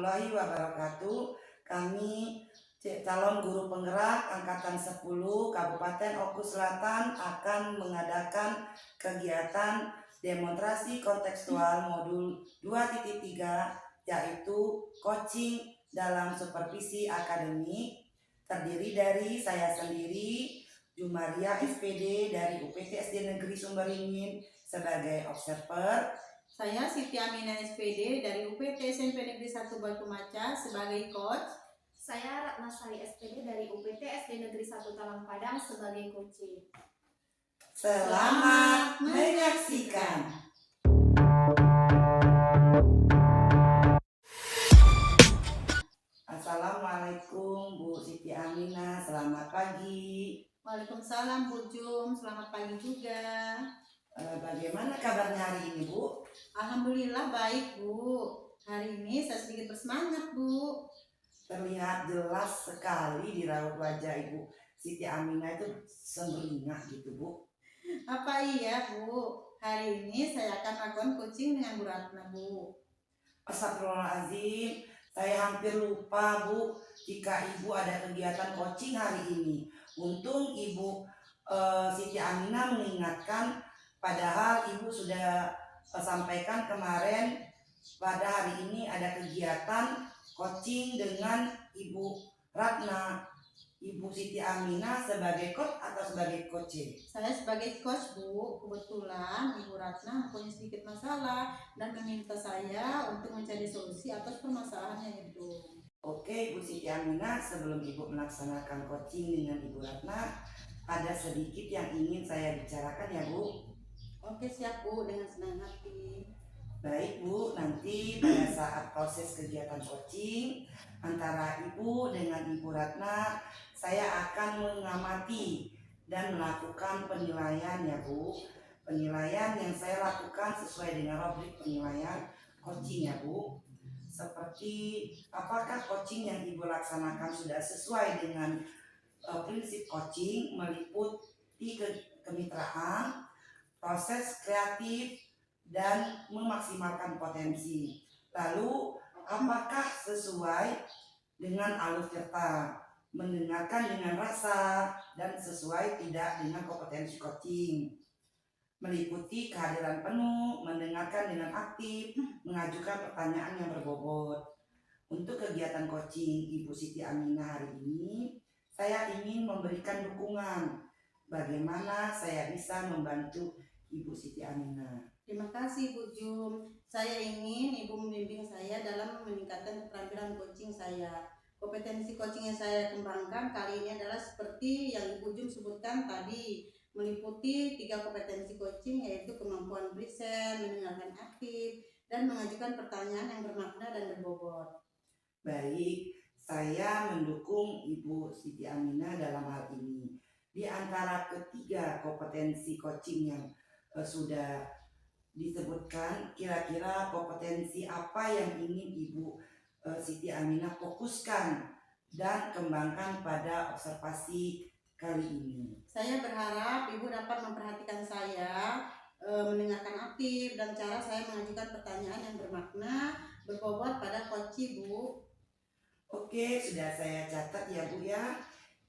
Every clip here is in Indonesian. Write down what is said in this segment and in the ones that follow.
warahmatullahi wabarakatuh. Kami calon guru penggerak Angkatan 10 Kabupaten Oku Selatan akan mengadakan kegiatan demonstrasi kontekstual modul 2.3 yaitu coaching dalam supervisi akademik, terdiri dari saya sendiri, Jumaria SPD dari UPT SD Negeri Sumberingin sebagai observer. Saya Siti Aminah SPD dari UPT SMP Negeri 1 Batu Maca sebagai coach. Saya Ratna Sari SPD dari UPT SD Negeri 1 Talang Padang sebagai coaching. Selamat menyaksikan. Assalamualaikum Bu Siti Aminah, selamat pagi. Waalaikumsalam Bu Jum, selamat pagi juga. Bagaimana kabarnya hari ini Bu? Alhamdulillah baik Bu. Hari ini saya sedikit bersemangat Bu. Terlihat jelas sekali di raut wajah Ibu Siti Aminah itu sumringah gitu Bu. Apa iya Bu? Hari ini saya akan melakukan coaching dengan Bu Ratna Bu. Astagfirullahaladzim, saya hampir lupa Bu jika Ibu ada kegiatan coaching hari ini. Untung Ibu Siti Aminah mengingatkan, padahal Ibu sudah sampaikan kemarin pada hari ini ada kegiatan coaching dengan Ibu Ratna. Ibu Siti Aminah sebagai coach atau sebagai coach? Saya sebagai coach Bu, kebetulan Ibu Ratna mempunyai sedikit masalah dan meminta saya untuk mencari solusi atas permasalahannya itu. Oke Bu Siti Aminah, sebelum Ibu melaksanakan coaching dengan Ibu Ratna, ada sedikit yang ingin saya bicarakan ya Bu. Oke siap Bu, dengan senang hati. Baik Bu, nanti pada saat proses kegiatan coaching antara Ibu dengan Ibu Ratna, saya akan mengamati dan melakukan penilaian ya Bu. Penilaian yang saya lakukan sesuai dengan rubrik penilaian coaching ya Bu. Seperti apakah coaching yang Ibu laksanakan sudah sesuai dengan prinsip coaching, meliputi kemitraan, proses kreatif, dan memaksimalkan potensi. Lalu apakah sesuai dengan alur cerita, mendengarkan dengan rasa, dan sesuai tidak dengan kompetensi coaching. Meliputi kehadiran penuh, mendengarkan dengan aktif, mengajukan pertanyaan yang berbobot. Untuk kegiatan coaching Ibu Siti Aminah hari ini, saya ingin memberikan dukungan bagaimana saya bisa membantu Ibu Siti Aminah. Terima kasih Bu Jum. Saya ingin Ibu membimbing saya dalam meningkatkan keterampilan coaching saya. Kompetensi coaching yang saya kembangkan kali ini adalah seperti yang Ibu Jum sebutkan tadi, meliputi 3 kompetensi coaching, yaitu kemampuan present, mendengarkan aktif, dan mengajukan pertanyaan yang bermakna dan berbobot. Baik, saya mendukung Ibu Siti Aminah dalam hal ini. Di antara ketiga kompetensi coaching yang sudah disebutkan, kira-kira kompetensi apa yang ingin Ibu Siti Aminah fokuskan dan kembangkan pada observasi kali ini? Saya berharap Ibu dapat memperhatikan saya, mendengarkan aktif, dan cara saya mengajukan pertanyaan yang bermakna, berbobot pada coaching Bu. Oke, sudah saya catat ya Bu ya.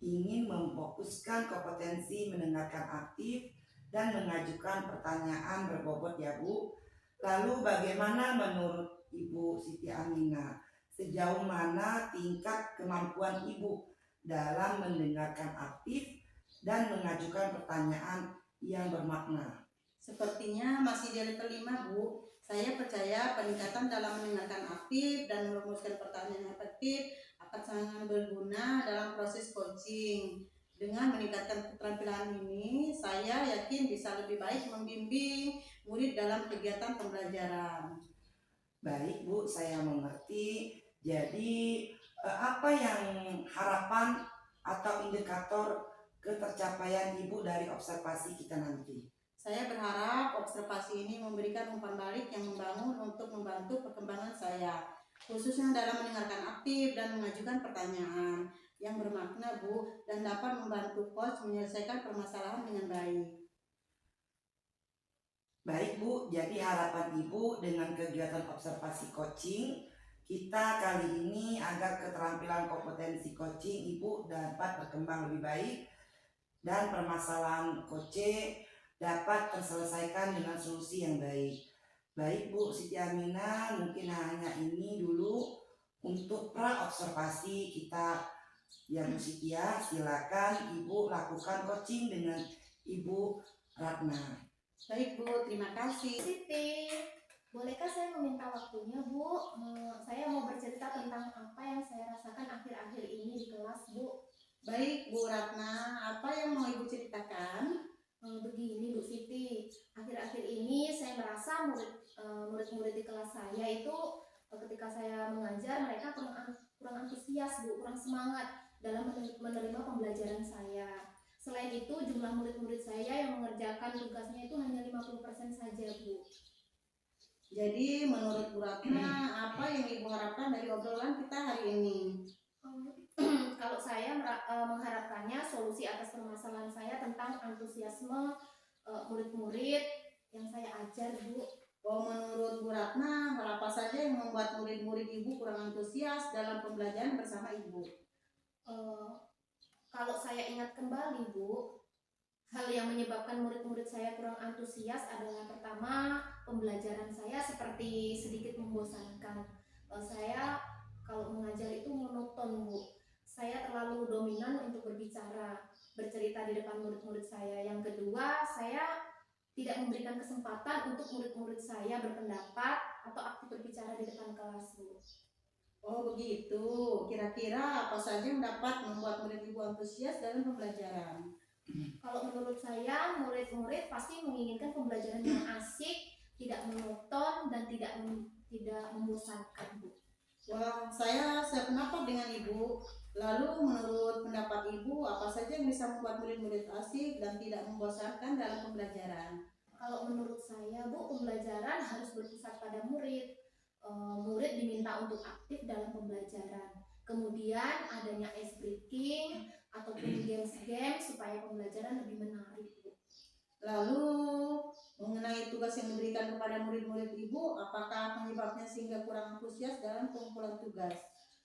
Ingin memfokuskan kompetensi mendengarkan aktif dan mengajukan pertanyaan berbobot ya Bu. Lalu bagaimana menurut Ibu Siti Aminah? Sejauh mana tingkat kemampuan Ibu dalam mendengarkan aktif dan mengajukan pertanyaan yang bermakna? Sepertinya masih di level 5 Bu. Saya percaya peningkatan dalam mendengarkan aktif dan merumuskan pertanyaan yang efektif akan sangat berguna dalam proses coaching. Dengan meningkatkan keterampilan ini, saya yakin bisa lebih baik membimbing murid dalam kegiatan pembelajaran. Baik Bu, saya mengerti. Jadi apa yang harapan atau indikator ketercapaian Ibu dari observasi kita nanti? Saya berharap observasi ini memberikan umpan balik yang membangun untuk membantu perkembangan saya, khususnya dalam mendengarkan aktif dan mengajukan pertanyaan yang bermakna Bu, dan dapat membantu coach menyelesaikan permasalahan dengan baik. Baik Bu, jadi harapan Ibu dengan kegiatan observasi coaching, kita kali ini agar keterampilan kompetensi coaching Ibu dapat berkembang lebih baik dan permasalahan coaching dapat terselesaikan dengan solusi yang baik. Baik Bu Siti Aminah, mungkin hanya ini dulu untuk pra-observasi kita ya Bu Siti ya. Silakan Ibu lakukan coaching dengan Ibu Ratna. Baik Bu, terima kasih. Siti, bolehkah saya meminta waktunya Bu? Saya mau bercerita tentang apa yang saya rasakan akhir-akhir ini di kelas Bu. Baik Bu Ratna, apa yang mau Ibu ceritakan? Begini Bu Siti, akhir-akhir ini saya merasa murid-murid di kelas saya itu ketika saya mengajar mereka kurang antusias Bu, kurang semangat dalam menerima pembelajaran saya. Selain itu jumlah murid-murid saya yang mengerjakan tugasnya itu hanya 50% saja Bu. Jadi menurut Bu Ratna, apa yang Ibu harapkan dari obrolan kita hari ini? Kalau saya mengharapkannya solusi atas permasalahan saya tentang antusiasme murid-murid yang saya ajar Bu. Oh, menurut Bu Ratna, hal apa saja yang membuat murid-murid Ibu kurang antusias dalam pembelajaran bersama Ibu? Kalau saya ingat kembali Bu, hal yang menyebabkan murid-murid saya kurang antusias adalah pertama, pembelajaran saya seperti sedikit membosankan. Saya kalau mengajar itu monoton Bu. Saya terlalu dominan untuk bercerita di depan murid-murid saya. Yang kedua, saya tidak memberikan kesempatan untuk murid-murid saya berpendapat atau aktif berbicara di depan kelas Bu. Oh begitu, kira-kira apa saja yang dapat membuat murid Ibu antusias dalam pembelajaran? Kalau menurut saya, murid-murid pasti menginginkan pembelajaran yang asik, tidak monoton, dan tidak membosankan Bu. Wah, saya sependapat dengan Ibu. Lalu menurut pendapat Ibu, apa saja yang bisa membuat murid-murid asik dan tidak membosankan dalam pembelajaran? Kalau menurut saya Bu, pembelajaran harus berpusat pada murid. Murid diminta untuk aktif dalam pembelajaran. Kemudian adanya ice breaking ataupun games-games supaya pembelajaran lebih menarik Bu. Lalu mengenai tugas yang diberikan kepada murid-murid Ibu, apakah penyebabnya sehingga kurang antusias dalam pengumpulan tugas?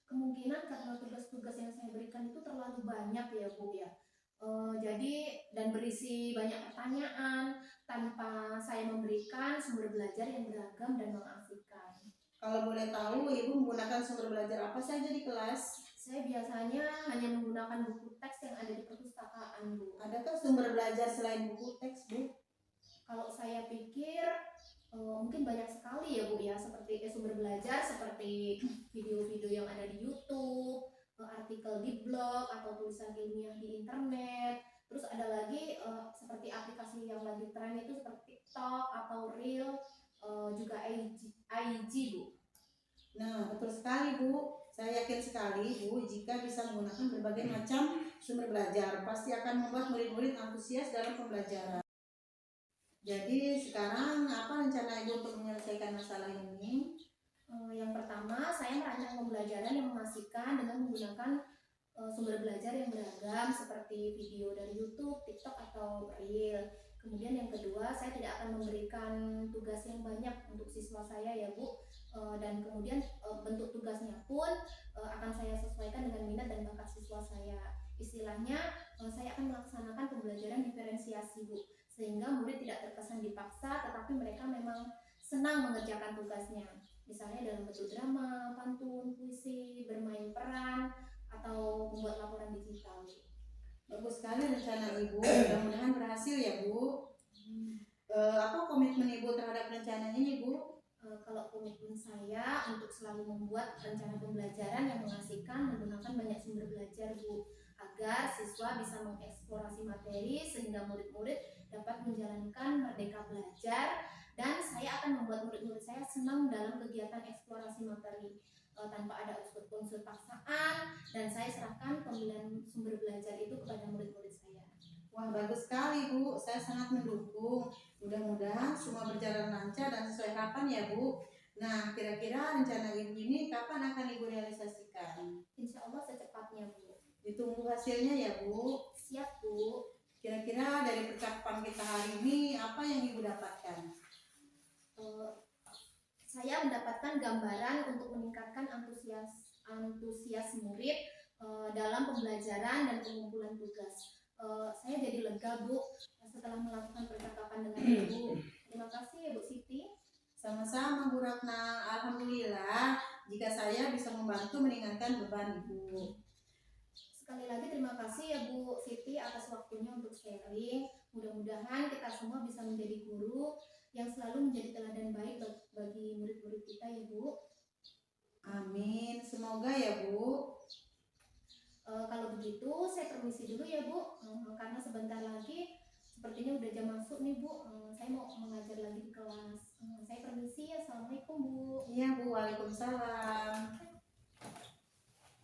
Kemungkinan karena tugas-tugas yang saya berikan itu terlalu banyak ya Bu ya. Jadi dan berisi banyak pertanyaan tanpa saya memberikan sumber belajar yang beragam dan mengasihkan. Kalau boleh tahu, Ibu menggunakan sumber belajar apa saja di kelas? Saya biasanya hanya menggunakan buku teks yang ada di perpustakaan Bu. Adakah sumber belajar selain buku teks Bu? Kalau saya pikir mungkin banyak sekali ya Bu ya, seperti sumber belajar seperti video-video yang ada di YouTube, artikel di blog atau tulisan ilmiah di internet. Terus ada lagi seperti aplikasi yang lagi tren itu seperti TikTok atau Reel, juga IG Bu. Nah, betul sekali Bu. Saya yakin sekali Bu, jika bisa menggunakan berbagai macam sumber belajar, pasti akan membuat murid-murid antusias dalam pembelajaran. Jadi sekarang apa rencana Ibu untuk menyelesaikan masalah ini? Yang pertama, saya merancang pembelajaran yang mengasihkan dengan menggunakan sumber belajar yang beragam seperti video dari YouTube, TikTok, atau Reel. Kemudian yang kedua, saya tidak akan memberikan tugas yang banyak untuk siswa saya ya Bu. Dan kemudian bentuk tugasnya pun akan saya sesuaikan dengan minat dan bakat siswa saya. Istilahnya, saya akan melaksanakan pembelajaran diferensiasi Bu, sehingga murid tidak terkesan dipaksa, tetapi mereka memang senang mengerjakan tugasnya. Misalnya dalam bentuk drama, pantun, puisi, bermain peran, atau membuat laporan digital. Bagus sekali rencana Ibu, mudah-mudahan berhasil ya Bu. Apa komitmen Ibu terhadap rencana ini Bu? Kalau komitmen saya untuk selalu membuat rencana pembelajaran yang mengasihkan menggunakan banyak sumber belajar Bu, agar siswa bisa mengeksplorasi materi sehingga murid-murid dapat menjalankan merdeka belajar, dan saya akan membuat murid-murid saya senang dalam kegiatan eksplorasi materi tanpa ada unsur paksaan, dan saya serahkan pemilihan sumber belajar itu kepada murid-murid saya. Wah, bagus sekali Bu, saya sangat mendukung. Mudah-mudahan semua berjalan lancar dan sesuai harapan ya Bu. Nah, kira-kira rencana Ibu ini kapan akan Ibu realisasikan? Insya Allah secepatnya Bu. Ditunggu hasilnya ya Bu. Siap Bu. Kira-kira dari percakapan kita hari ini apa yang Ibu dapatkan? Saya mendapatkan gambaran untuk meningkatkan meningkatkan antusias murid dalam pembelajaran dan pengumpulan tugas. Saya jadi lega, Bu, setelah melakukan percakapan dengan Ibu. Terima kasih ya, Bu Siti. Sama-sama Bu Ratna, alhamdulillah jika saya bisa membantu meringankan beban Ibu. Sekali lagi terima kasih ya Bu Siti atas waktunya untuk sharing. Mudah-mudahan kita semua bisa menjadi guru yang selalu menjadi teladan baik bagi murid-murid kita ya Bu. Amin, semoga ya Bu. Kalau begitu saya permisi dulu ya Bu, karena sebentar lagi sepertinya udah jam masuk nih Bu. Saya mau mengajar lagi di kelas. Saya permisi ya. Assalamualaikum Bu. Iya Bu, waalaikumsalam.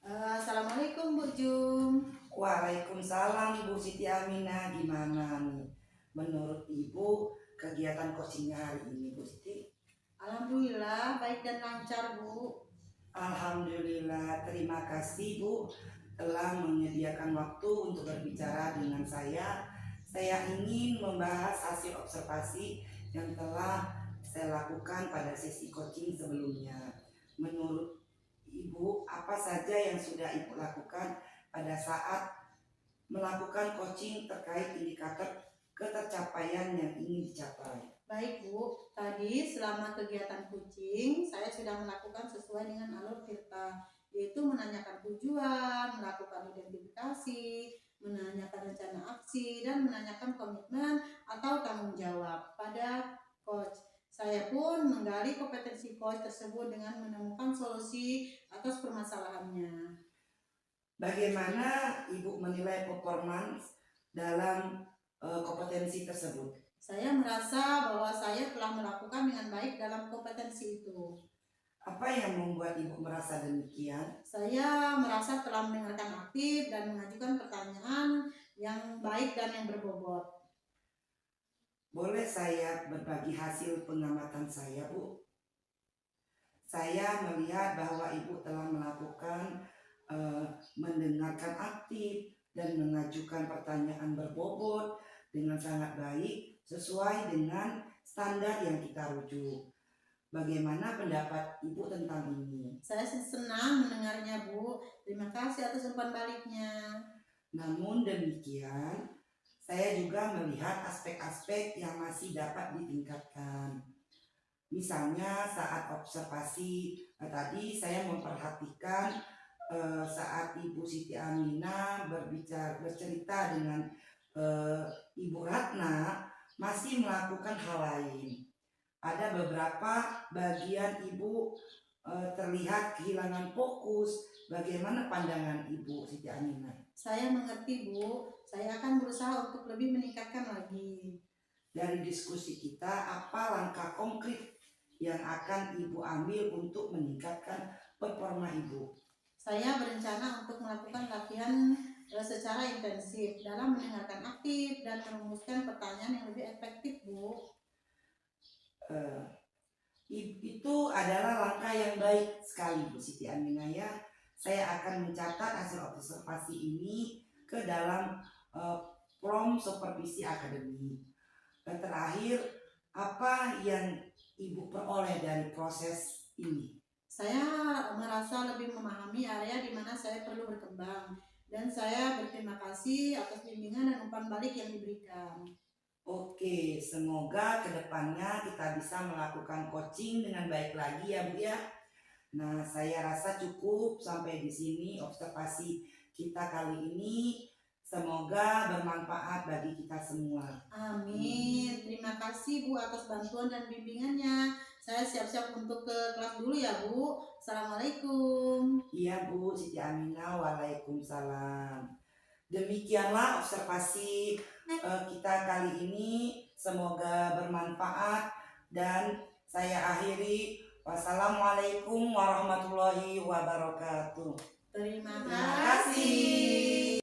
Assalamualaikum Bu Jum. Waalaikumsalam Bu Siti Aminah, gimana nih menurut Ibu kegiatan coachingnya hari ini Bu Siti? Alhamdulillah baik dan lancar Bu. Alhamdulillah, terima kasih Bu telah menyediakan waktu untuk berbicara dengan saya. Saya ingin membahas hasil observasi yang telah saya lakukan pada sesi coaching sebelumnya. Menurut Ibu, apa saja yang sudah Ibu lakukan pada saat melakukan coaching terkait indikator ketercapaian yang ingin dicapai? Baik Bu, tadi selama kegiatan coaching saya sudah melakukan sesuai dengan alur Tirta, yaitu menanyakan tujuan, melakukan identifikasi, menanyakan rencana aksi, dan menanyakan komitmen atau tanggung jawab pada coach. Saya pun menggali kompetensi coach tersebut dengan menemukan solusi atas permasalahannya. Bagaimana Ibu menilai performance dalam kompetensi tersebut? Saya merasa bahwa saya telah melakukan dengan baik dalam kompetensi itu. Apa yang membuat Ibu merasa demikian? Saya merasa telah mendengarkan aktif dan mengajukan pertanyaan yang baik dan yang berbobot. Boleh saya berbagi hasil pengamatan saya, Bu? Saya melihat bahwa Ibu telah melakukan mendengarkan aktif dan mengajukan pertanyaan berbobot dengan sangat baik sesuai dengan standar yang kita rujuk. Bagaimana pendapat Ibu tentang ini? Saya senang mendengarnya Bu. Terima kasih atas umpan baliknya. Namun demikian, saya juga melihat aspek-aspek yang masih dapat ditingkatkan. Misalnya saat observasi tadi saya memperhatikan saat Ibu Siti Aminah bercerita dengan Ibu Ratna masih melakukan hal lain. Ada beberapa bagian Ibu terlihat kehilangan fokus. Bagaimana pandangan Ibu Siti Aminah? Saya mengerti Bu, saya akan berusaha untuk lebih meningkatkan lagi. Dari diskusi kita, apa langkah konkret yang akan Ibu ambil untuk meningkatkan performa Ibu? Saya berencana untuk melakukan latihan secara intensif dalam mendengarkan aktif dan merumuskan pertanyaan yang lebih efektif Bu. Itu adalah langkah yang baik sekali Bu Siti Aminah ya. Saya akan mencatat hasil observasi ini ke dalam prom supervisi akademik. Terakhir, apa yang Ibu peroleh dari proses ini? Saya merasa lebih memahami area di mana saya perlu berkembang dan saya berterima kasih atas bimbingan dan umpan balik yang diberikan. Oke, semoga kedepannya kita bisa melakukan coaching dengan baik lagi ya Bu ya. Nah, saya rasa cukup sampai di sini observasi kita kali ini. Semoga bermanfaat bagi kita semua. Amin. Terima kasih Bu atas bantuan dan bimbingannya. Saya siap-siap untuk ke kelas dulu ya Bu. Assalamualaikum. Iya Bu Siti Aminah, waalaikumsalam. Demikianlah observasi kita kali ini. Semoga bermanfaat dan saya akhiri. Wassalamualaikum warahmatullahi wabarakatuh. Terima Terima kasih.